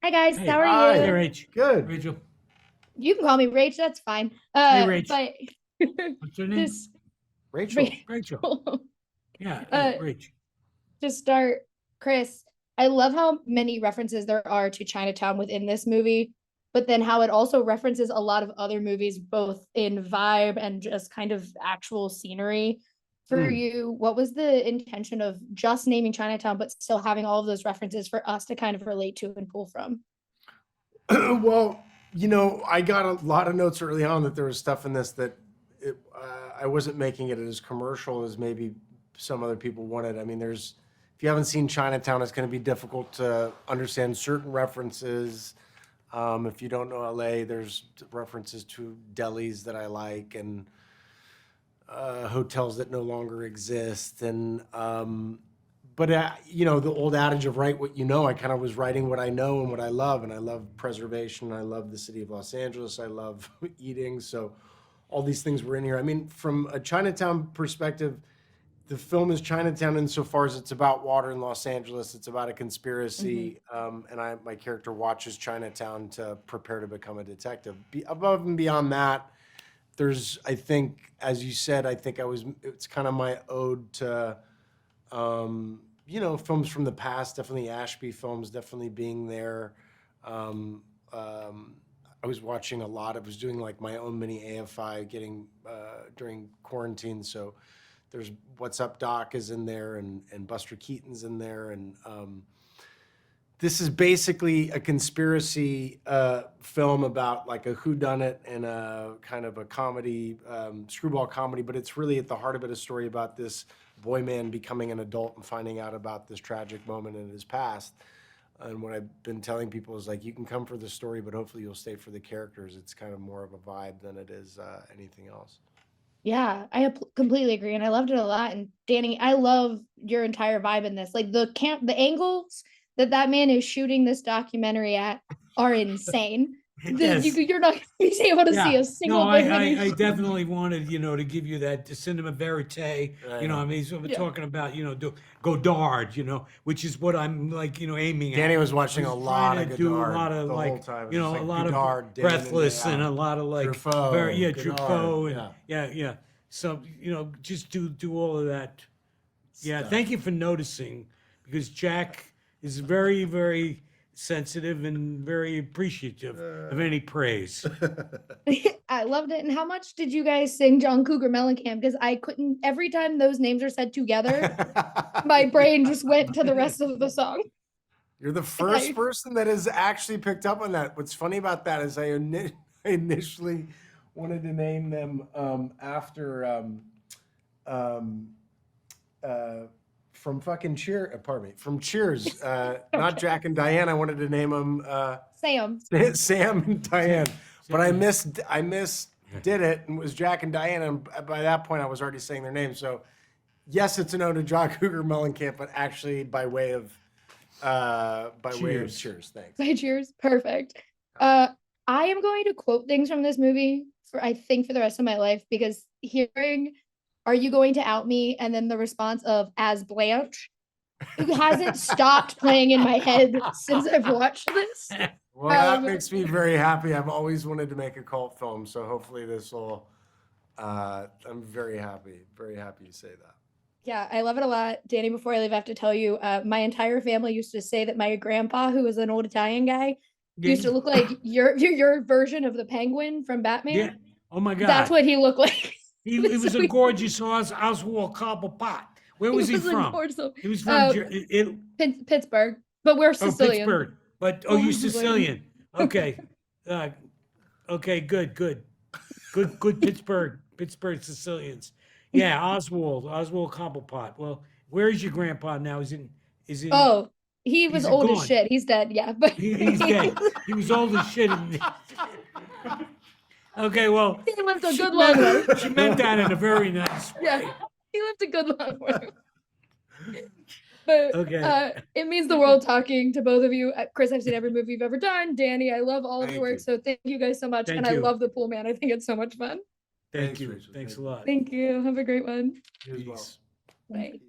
Hi guys, Hey, how are hi, you? Rach. Good. Rachel. You can call me Rach, that's fine. Hey, Rach. But What's your name? just Rachel. Rachel. Rachel. Yeah, Uh, Rach. to start, Chris, I love how many references there are to Chinatown within this movie, but then how it also references a lot of other movies, both in vibe and just kind of actual scenery. For Mm. you, what was the intention of just naming Chinatown, but still having all of those references for us to kind of relate to and pull from? Well, I got a lot of notes early on that there was stuff in this that I wasn't making it as commercial as maybe some other people wanted. I mean, if you haven't seen Chinatown, it's going to be difficult to understand certain references. If you don't know LA, there's references to delis that I like and hotels that no longer exist. But the old adage of write what you know, I kind of was writing what I know and what I love. And I love preservation. I love the city of Los Angeles. I love eating. So all these things were in here. I mean, from a Chinatown perspective, the film is Chinatown insofar as it's about water in Los Angeles. It's about a conspiracy. And my character watches Chinatown to prepare to become a detective. Above and beyond that, I think, as you said, it's kind of my ode to, films from the past, definitely Ashby films, definitely being there. I was watching a lot. I was doing like my own mini AFI during quarantine. So there's What's Up Doc is in there and Buster Keaton's in there. And this is basically a conspiracy film about like a whodunit and a kind of a comedy, screwball comedy, but it's really at the heart of it a story about this boy man becoming an adult and finding out about this tragic moment in his past. And what I've been telling people is like, you can come for the story, but hopefully you'll stay for the characters. It's kind of more of a vibe than it is anything else. Yeah, completely agree, and I loved it a lot. And Danny, I love your entire vibe in this. Like the angles that man is shooting this documentary at are insane. Yes. You're not going to be able to see Yeah. a No, single thing that I he's definitely wanted, to give you that cinema verite, I mean, so we're yeah. talking about, Godard, which is what I'm like, aiming at. Danny was watching I a was lot trying of to do a Godard lot of the like, whole time. It was just a like lot Godard, of day in and day Breathless and a out. lot of like, Truffaut, Truffaut and Godard, yeah. So, just do all of that. Yeah, stuff. thank you for noticing because Jack is very, very sensitive and very appreciative of any praise. I loved it. And how much did you guys sing John Cougar Mellencamp? Because I couldn't, every time those names are said together, my brain just went to the rest of the song. You're the first person that has actually picked up on that. What's funny about that is I initially wanted to name them after um, from fucking from Cheers. Not Jack and Diane. I wanted to name them Sam. Sam and Diane, but I Sam. did it and it was Jack and Diane, and by that point I was already saying their names. So yes, it's an ode to John Cougar Mellencamp, but actually by way of Cheers. Thanks. By Cheers. Perfect. I am going to quote things from this movie I think for the rest of my life, because hearing "Are you going to out me?" and then the response of "as Blanche," it hasn't stopped playing in my head since I've watched this. Well, that makes me very happy. I've always wanted to make a cult film, so hopefully this will. I'm very happy you say that. Yeah, I love it a lot. Danny, before I leave, I have to tell you, my entire family used to say that my grandpa, who was an old Italian guy, used to look like your version of the Penguin from Batman. Yeah. Oh my God. That's what he looked like. He was a gorgeous Oswald Cobblepot. Where was he from? He was from Pittsburgh, but we're Sicilian. Pittsburgh. But you're Sicilian. Okay. Okay. Good. Pittsburgh Sicilians. Yeah, Oswald Cobblepot. Well, where is your grandpa now? Is in? Oh, he was old as shit. He's dead. Yeah, but he's dead. He was old as shit. Okay, well, he lived a good long life. She meant that in a very nice way. Yeah, he lived a good long life. But okay. It means the world talking to both of you. Chris, I've seen every movie you've ever done. Danny, I love all of your work. So thank you guys so much. I love the Poolman. I think it's so much fun. Thank you. Thanks a lot. Thank you. Have a great one. You as well. Bye.